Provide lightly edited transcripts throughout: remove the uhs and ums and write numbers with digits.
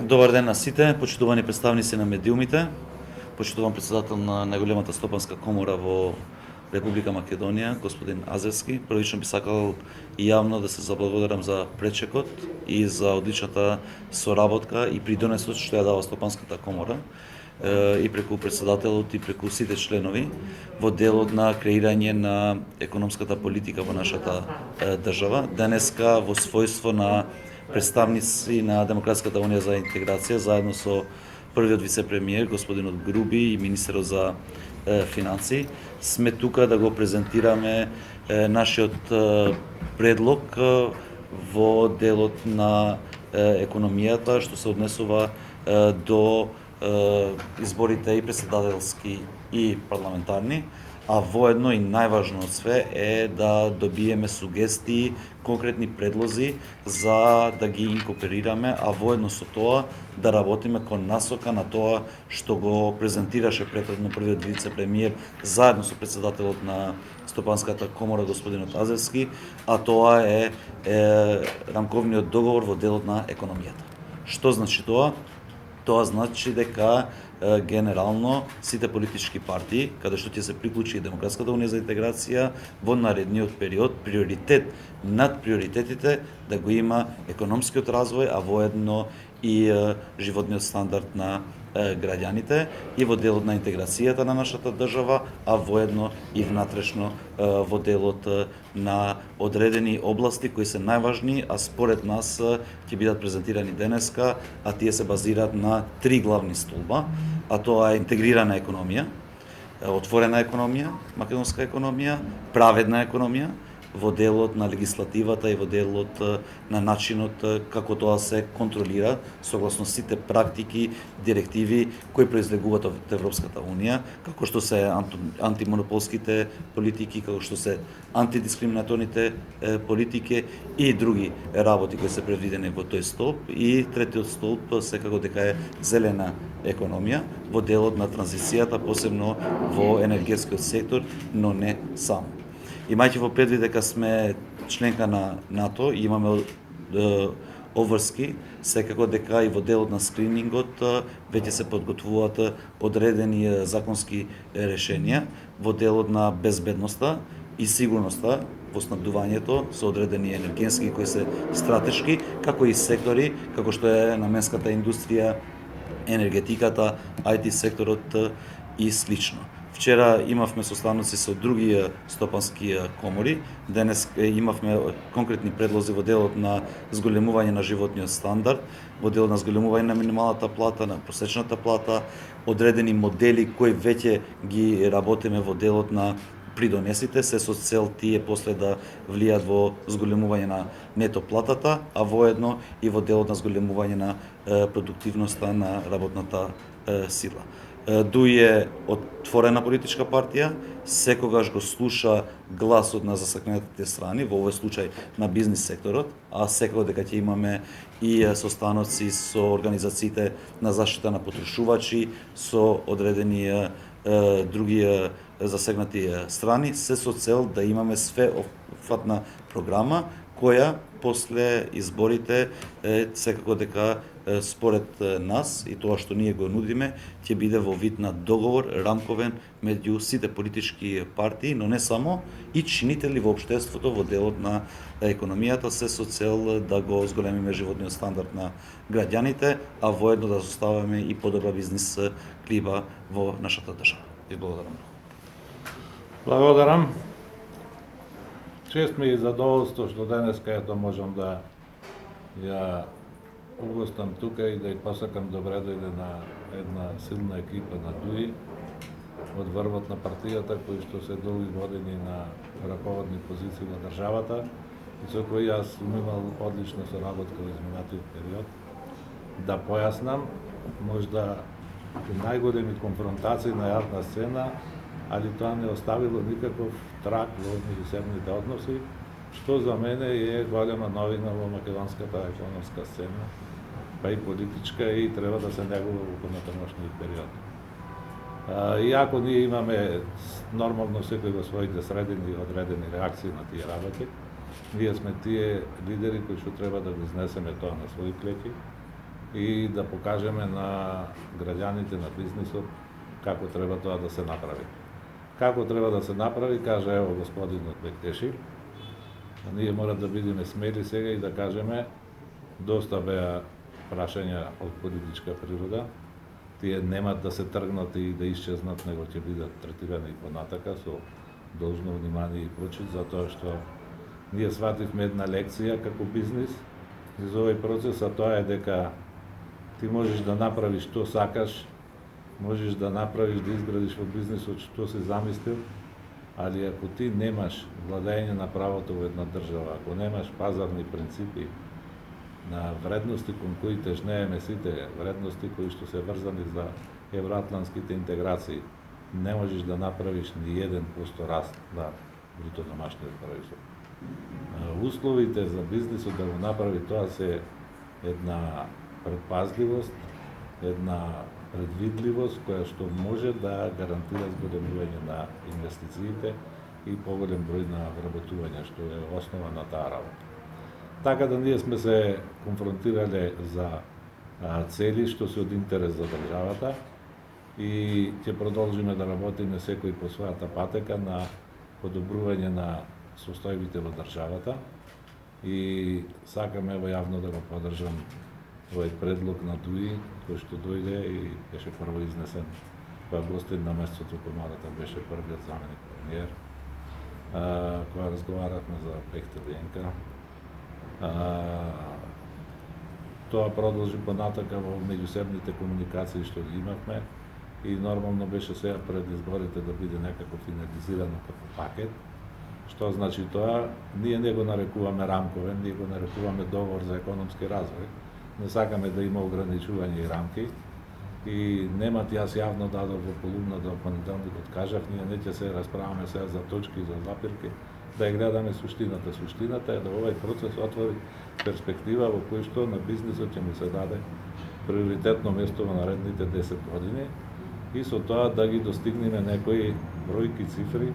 Добар ден на сите, почитувани представници на медиумите, почитуван председател на најголемата стопанска комора во Република Македонија, господин Азевски. Првично би сакал и јавно да се заблагодарам за пречекот и за одличната соработка и придонесот што ја дава стопанската комора и преку председателот и преку сите членови во делот на креирање на економската политика во нашата држава. Денеска во својство на представници на Демократската унија за интеграција, заедно со првиот вице-премиер, господинот Груби и министерот за финансии, сме тука да го презентираме нашиот предлог во делот на економијата, што се однесува до изборите и председателски и парламентарни, а воедно и најважно од све е да добиеме сугестии, конкретни предлози за да ги инкорпорираме, а воедно со тоа да работиме кон насока на тоа што го презентираше претходно првиот вице-премиер заедно со председателот на Стопанската комора господинот Азевски, а тоа е рамковниот договор во делот на економијата. Што значи тоа? Тоа значи дека генерално сите политички партии, каде што ќе се приклучи и Демократската унија за интеграција, во наредниот период приоритет над приоритетите да го има економскиот развој, а воедно и животниот стандард на граѓаните и во делот на интеграцијата на нашата држава, а воедно и внатрешно во делот на одредени области кои се најважни, а според нас ќе бидат презентирани денеска, а тие се базираат на три главни столба, а тоа е интегрирана економија, отворена економија, македонска економија, праведна економија, во делот на легислативата и во делот на начинот како тоа се контролира согласно сите практики, директиви кои произлегуваат од Европската унија, како што се антимонополските политики, како што се антидискриминаторните политики и други работи кои се предвидени во тој столб. И третиот столб секако дека е зелена економија во делот на транзицијата, посебно во енергетскиот сектор, но не само. Имајќи во предвид дека сме членка на НАТО и имаме обврски, секако дека и во делот на скринингот веќе се подготвуваат одредени законски решенија во делот на безбедноста и сигурноста во снабдувањето со одредени енергенски кои се стратешки, како и сектори како што е наменската индустрија, енергетиката, IT секторот и слично. Вчера имавме состаноци со други стопански комори, денес имавме конкретни предлози во делот на зголемување на животниот стандард, во делот на зголемување на минималната плата, на просечната плата, одредени модели кои веќе ги работиме во делот на придонесите, се со цел тие после да влијат во зголемување на нето платата, а воедно и во делот на зголемување на продуктивноста на работната сила. Дуј е отворена политичка партија, секогаш го слуша гласот на засакнатите страни, во овој случај на бизнис секторот, а секако дека ќе имаме и состаноци со организациите на заштита на потрошувачи, со одредени други засегнати страни, се со цел да имаме свеопфатна програма која после изборите секако дека според нас и тоа што ние го нудиме ќе биде во вид на договор рамковен меѓу сите политички партии, но не само, и чинители во општеството во делот на економијата, се со цел да го зголемиме животниот стандард на граѓаните, а воедно да составаме и подобра бизнис клима во нашата држава. И благодарам. Благодарам. Чест ми и задоволство што денеска ето можам да ја угостам тука и да ја посакам добре дојде на една силна екипа на ДУИ од врвот на партијата кои што се долги години на раководни позиции на државата и со кои јас сум имал одлична соработка во изминатиот период. Да појаснам, можда најголеми конфронтации на јавна сцена, али тоа не оставило никаков траг во меѓусебните односи, што за мене е голема новина во македонската економска сцена, па и политичка, и треба да се негува во понатамошниот период. Иако ние имаме нормално секој во своите средини одредени реакции на тие работи, ние сме тие лидери кои што треба да го изнесеме тоа на своји плеќи и да покажеме на граѓаните, на бизнисот, како треба тоа да се направи. Како треба да се направи, кажа ево господинот Бектеши. Ние мора да бидеме смели сега и да кажеме доста беа прашања од политичка природа. Тие немат да се тргнат и да исчезнат, него ќе бидат третирани и понатака со должно внимание и почит, затоа што ние свативме една лекција како бизнис из овој процес, а тоа е дека ти можеш да направиш што сакаш, можеш да направиш, да изградиш во бизнисот што си замислил, али ако ти немаш владење на правото во една држава, ако немаш пазарни принципи на вредности кон кои тежнееме сите, вредности кои што се врзани за евроатлантските интеграции, не можеш да направиш ни 1% раст на бруто домашниот производ. Условите за бизнисот да го направи тоа се една предпазливост, една предвидливост која што може да гарантира зголемување на инвестициите и поголем број на вработување, што е основа на таа работа. Така да ние сме се конфронтирале за цели што се од интерес за државата и ќе продолжиме да работиме секој по својата патека на подобрување на состојбите во државата и сакаме ево јавно да го поддржам овој предлог на ДУИ, кој што дојде и беше прво изнесен кога гостин на месецот во Комарата беше првиот заменик премиер, кога разговаравме за Бехтелиенка. Тоа продолжи понатака во меѓусебните комуникации што ги имавме и нормално беше сега пред изборите да биде некако финализирано како пакет. Што значи тоа? Ние не го нарекуваме рамковен, ние го нарекуваме договор за економски развој. Не сакаме да има ограничување и рамки. И немат, јас јавно дадов во колумната во понеделникот, кажав, ние не ќе се расправаме сега за точки, за запирки, да ја гледаме суштината. Суштината е да овој процес отвори перспектива во кој што на бизнисот ќе му се даде приоритетно место во наредните 10 години и со тоа да ги достигнеме некои бројки, цифри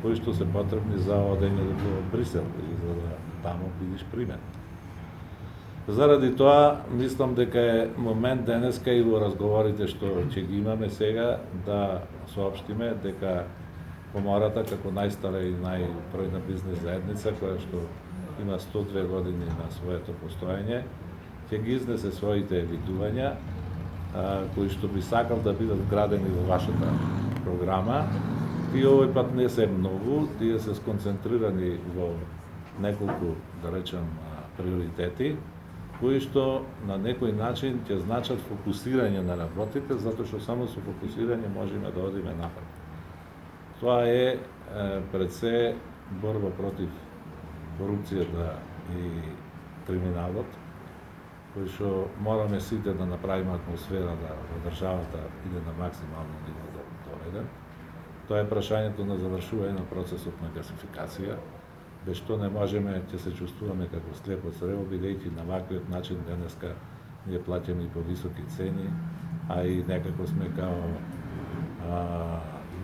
кои што се потребни за одење во Брисел и за да таму бидиш пример. Заради тоа, мислам дека е момент денеска и во разговорите што ќе ги имаме сега да соопштиме дека Комората како најстара и најбројна бизнес заедница која што има 102 години на своето постоење, ќе ги изнесе своите видувања кои што би сакал да бидат вградени во вашата програма. И овој пат не се многу, тие се сконцентрирани во неколку, да речем, приоритети, кои што на некој начин ќе значат фокусирање на работите, затоа што само со фокусирање можеме да одиме напред. Тоа е пред се борба против корупцијата и криминалот, кој што мораме сите да направиме атмосфера да во државата иде на максимално ниво да доведен. Тоа е прашањето на завршување на процесот на гасификација, без што не можеме, ќе се чувствуваме како слепо црево, бидејќи на ваквиот начин денеска ние плаќаме и повисоки цени, а и некако сме као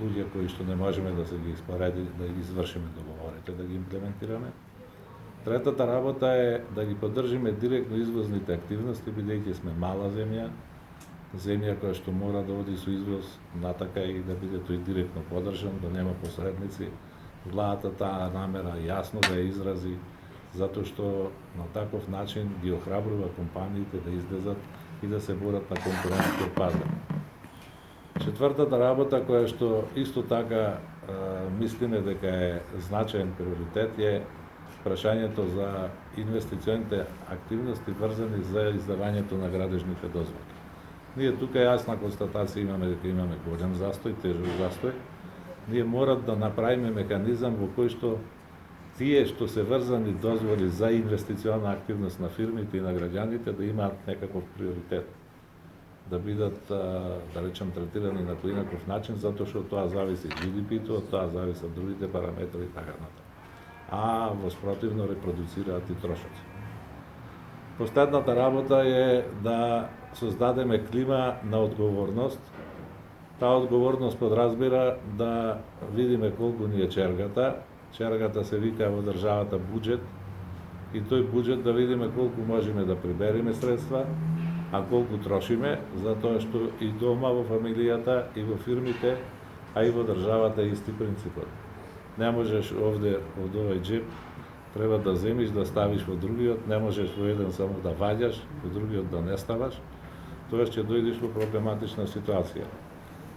луѓе кои што не можеме да се ги испореди, да ги извршиме договорите, да ги имплементираме. Третата работа е да ги поддржиме директно извозните активности, бидејќи сме мала земја, земја која што мора да оди со извоз натака и да биде тој директно поддржан, да нема посредници. Владата таа намера јасно да ја изрази, затоа што на таков начин ги охрабрува компаниите да излезат и да се борат на конкурентскиот пазар. Четвртата работа која што исто така мислиме дека е значаен приоритет е прашањето за инвестиционите активности врзани за издавањето на градежните дозволи. Ние тука јасна констатација имаме дека имаме голем застој, тежок застој. Ние морат да направиме механизам во кој што тие што се врзани дозволи за инвестициона активност на фирмите и на граѓаните да имаат некаков приоритет, да бидат, да речем, третирани на поинаков начин, затоа што тоа зависи GDP-то, од тоа зависат другите параметри и така натаму. А во спротивно репродуцираат и трошоци. Последната работа е да создадеме клима на одговорност. Таа одговорност подразбира да видиме колку ни е чергата. Чергата се вика во државата буџет и тој буџет да видиме колку можеме да прибериме средства, а колку трошиме, затоа што и дома во фамилијата, и во фирмите, а и во државата е исти принципот. Не можеш овде од овој джеб треба да земиш да ставиш во другиот, не можеш во еден само да ваѓаш, во другиот да не ставаш, тоа ќе дојдеш во проблематична ситуација.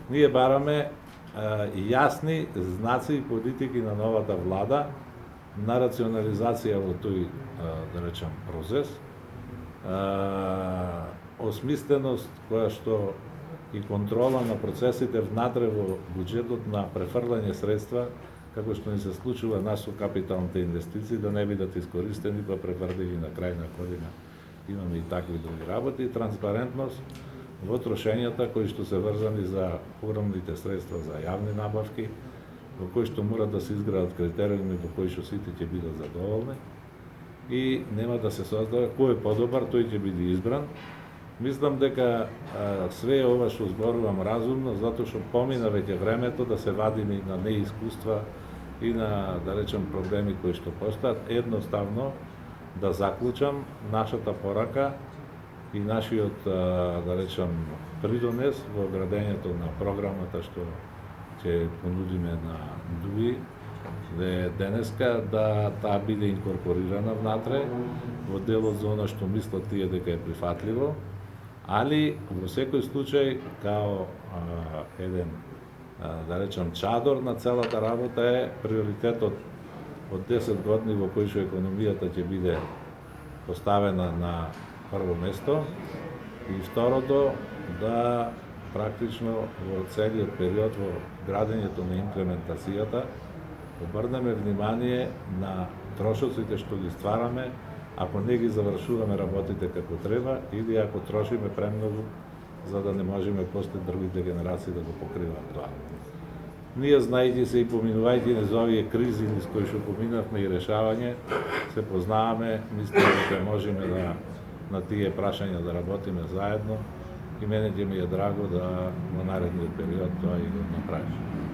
Ние бараме јасни знаци и политики на новата влада на рационализација во тој, да речем, процес, осмисленост која што и контрола на процесите внатре во буџетот на префрлање средства, како што ни се случува нас со капиталните инвестиции, да не бидат искористени па префрлени на крај на година. Имаме и такви други работи, и транспарентност во трошењата кои што се врзани за огромните средства за јавни набавки, во кои што мора да се изградат критериуми во кои што сите ќе бидат задоволни и нема да се создава кој е подобар, тој ќе биде избран. Мислам дека све ова што зборувам разумно, затоа што помина веќе времето да се вадиме на неискуства и на, да речем, проблеми кои што постојат. Едноставно да заклучам нашата порака и нашиот, да речем, придонес во градењето на програмата што ќе понудиме на ДУИ, денеска да таа биде инкорпорирана внатре во делот за она што мислат тие дека е прифатливо, али во секој случај као еден, да речем, чадор на целата работа е приоритетот од 10 години во кој што економијата ќе биде поставена на прво место и второто да практично во целиот период во градењето на имплементацијата обрнеме внимание на трошоците што ги ствараме ако не ги завршуваме работите како треба или ако трошиме премногу за да не можеме после другите генерации да го покриват тоа. Ние, знаејќи се и поминувајќи низ овие кризи низ кои што поминавме и решавање, се познаваме, мислиме дека можеме да на тие прашања да работиме заедно и мене ќе ми е драго да во наредниот период тоа и го направиме.